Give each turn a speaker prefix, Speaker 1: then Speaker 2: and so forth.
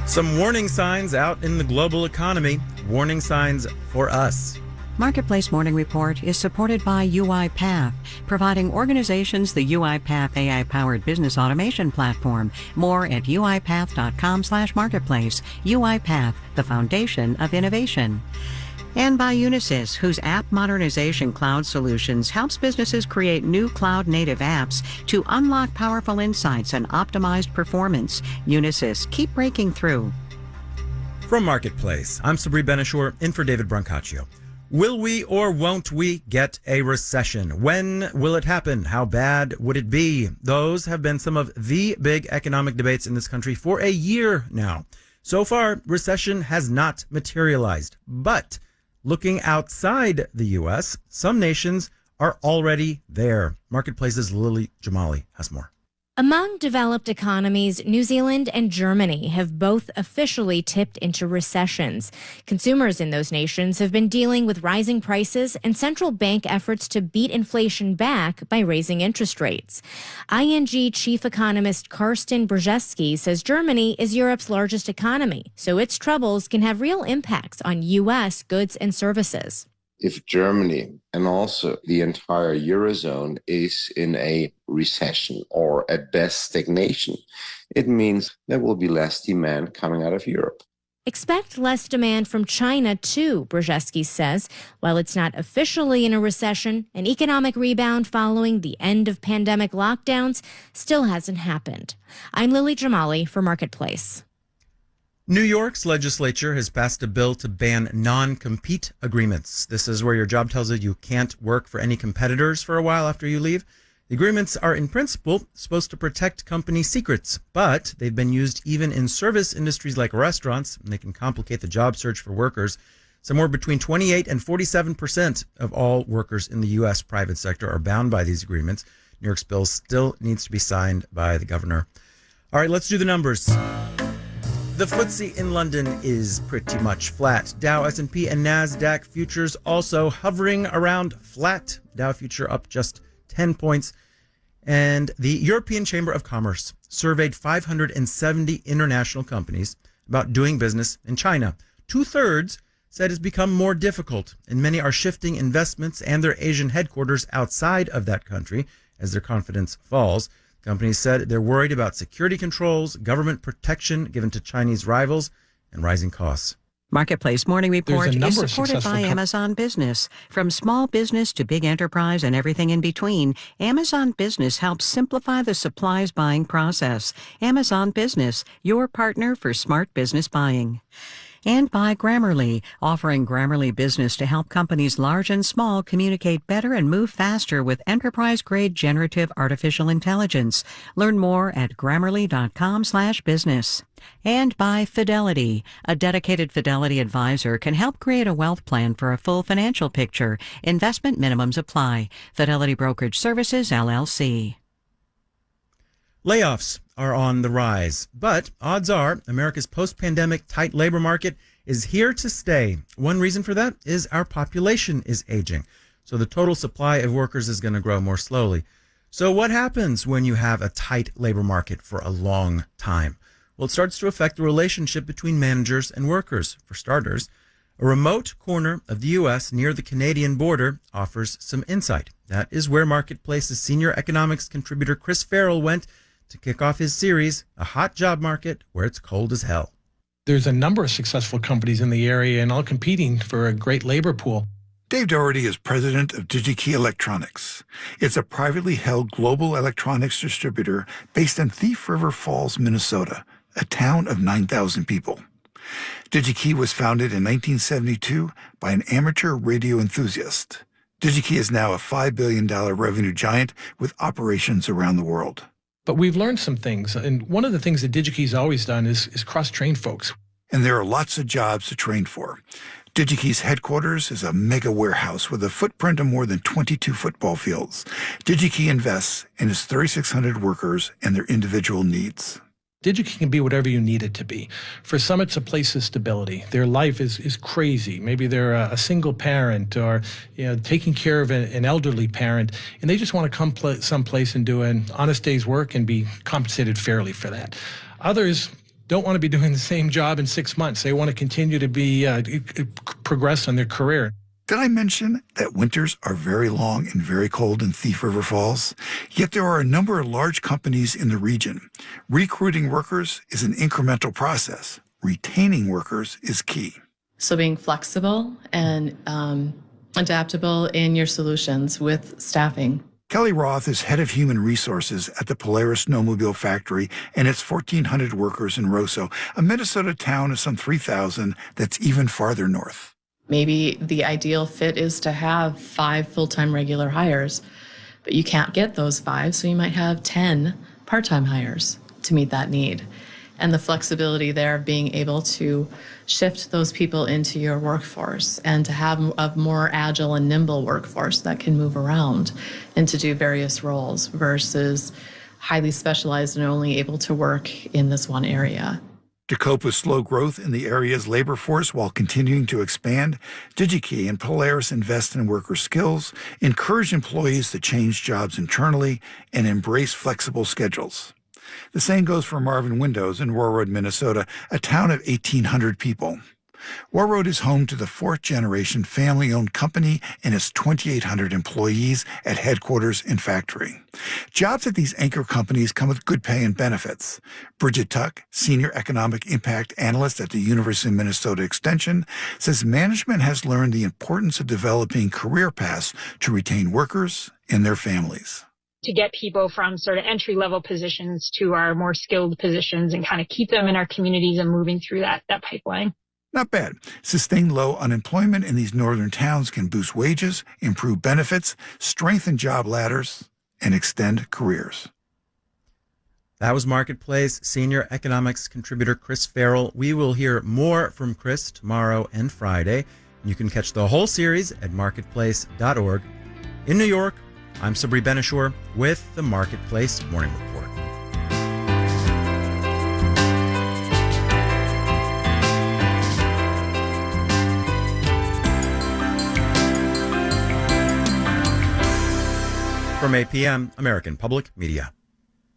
Speaker 1: Some warning signs out in the global economy. Warning signs for us.
Speaker 2: Marketplace Morning Report is supported by UiPath, providing organizations the UiPath AI-powered business automation platform. More at uipath.com/marketplace. UiPath, the foundation of innovation. And by Unisys, whose app modernization cloud solutions helps businesses create new cloud-native apps to unlock powerful insights and optimized performance. Unisys, keep breaking through.
Speaker 1: From Marketplace, I'm Sabri Benishore, in for David Brancaccio. Will we or won't we get a recession? When will it happen? How bad would it be? Those have been some of the big economic debates in this country for a year now. So far, recession has not materialized. But looking outside the U.S., some nations are already there. Marketplace's Lily Jamali has more.
Speaker 3: Among developed economies, New Zealand and Germany have both officially tipped into recessions. Consumers in those nations have been dealing with rising prices and central bank efforts to beat inflation back by raising interest rates. ING chief economist Karsten Brzezinski says Germany is Europe's largest economy, so its troubles can have real impacts on U.S. goods and services.
Speaker 4: If Germany and also the entire Eurozone is in a recession or at best stagnation, it means there will be less demand coming out of Europe.
Speaker 3: Expect less demand from China, too, Brzezinski says. While it's not officially in a recession, an economic rebound following the end of pandemic lockdowns still hasn't happened. I'm Lily Jamali for Marketplace.
Speaker 1: New York's legislature has passed a bill to ban non-compete agreements. This is where your job tells you you can't work for any competitors for a while after you leave. The agreements are, in principle, supposed to protect company secrets, but they've been used even in service industries like restaurants, and they can complicate the job search for workers. Somewhere between 28 and 47% of all workers in the U.S. private sector are bound by these agreements. New York's bill still needs to be signed by the governor. All right, let's do the numbers. The FTSE in London is pretty much flat. Dow, S&P, and NASDAQ futures also hovering around flat. Dow future up just 10 points. And the European Chamber of Commerce surveyed 570 international companies about doing business in China. 2/3 said it's become more difficult, and many are shifting investments and their Asian headquarters outside of that country as their confidence falls. Companies said they're worried about security controls, government protection given to Chinese rivals, and rising costs.
Speaker 2: Marketplace Morning Report is supported by Amazon Business. From small business to big enterprise and everything in between, Amazon Business helps simplify the supplies buying process. Amazon Business, your partner for smart business buying. And by Grammarly, offering Grammarly Business to help companies large and small communicate better and move faster with enterprise-grade generative artificial intelligence. Learn more at grammarly.com/business. And by Fidelity, a dedicated Fidelity advisor can help create a wealth plan for a full financial picture. Investment minimums apply. Fidelity Brokerage Services, LLC.
Speaker 1: Layoffs are on the rise, but odds are America's post-pandemic tight labor market is here to stay. One reason for that is our population is aging, so the total supply of workers is going to grow more slowly. So what happens when you have a tight labor market for a long time? Well, it starts to affect the relationship between managers and workers. For starters, a remote corner of the U.S. near the Canadian border offers some insight. That is where Marketplace's senior economics contributor Chris Farrell went to kick off his series, A Hot Job Market Where It's Cold as Hell.
Speaker 5: There's a number of successful companies in the area and all competing for a great labor pool.
Speaker 6: Dave Doherty is president of DigiKey Electronics. It's a privately held global electronics distributor based in Thief River Falls, Minnesota, a town of 9,000 people. DigiKey was founded in 1972 by an amateur radio enthusiast. DigiKey is now a $5 billion revenue giant with operations around the world.
Speaker 5: But we've learned some things, and one of the things that DigiKey's always done is cross-train folks.
Speaker 6: And there are lots of jobs to train for. DigiKey's headquarters is a mega warehouse with a footprint of more than 22 football fields. DigiKey invests in its 3,600 workers and their individual needs.
Speaker 5: DigiKey can be whatever you need it to be. For some, it's a place of stability. Their life is crazy. Maybe they're a single parent or taking care of an elderly parent, and they just want to come someplace and do an honest day's work and be compensated fairly for that. Others, don't want to be doing the same job in 6 months. They want to continue to be progress in their career.
Speaker 6: Did I mention that winters are very long and very cold in Thief River Falls? Yet there are a number of large companies in the region. Recruiting workers is an incremental process. Retaining workers is key.
Speaker 7: So being flexible and adaptable in your solutions with staffing.
Speaker 6: Kelly Roth is head of human resources at the Polaris Snowmobile Factory and its 1,400 workers in Roseau, a Minnesota town of some 3,000 that's even farther north.
Speaker 7: Maybe the ideal fit is to have 5 full-time regular hires, but you can't get those 5, so you might have 10 part-time hires to meet that need. And the flexibility there of being able to shift those people into your workforce and to have a more agile and nimble workforce that can move around and to do various roles versus highly specialized and only able to work in this one area.
Speaker 6: To cope with slow growth in the area's labor force while continuing to expand, DigiKey and Polaris invest in worker skills, encourage employees to change jobs internally, and embrace flexible schedules. The same goes for Marvin Windows in Warroad, Minnesota, a town of 1,800 people. Warroad is home to the 4th-generation family-owned company and its 2,800 employees at headquarters and factory. Jobs at these anchor companies come with good pay and benefits. Bridget Tuck, Senior Economic Impact Analyst at the University of Minnesota Extension, says management has learned the importance of developing career paths to retain workers and their families.
Speaker 8: To get people from sort of entry-level positions to our more skilled positions and kind of keep them in our communities and moving through that pipeline.
Speaker 6: Not bad. Sustained low unemployment in these northern towns can boost wages, improve benefits, strengthen job ladders, and extend careers.
Speaker 1: That was Marketplace senior economics contributor Chris Farrell. We will hear more from Chris tomorrow and Friday. You can catch the whole series at marketplace.org. In New York, I'm Sabri Ben-Achour with the Marketplace Morning Report. From 8 p.m., American Public Media.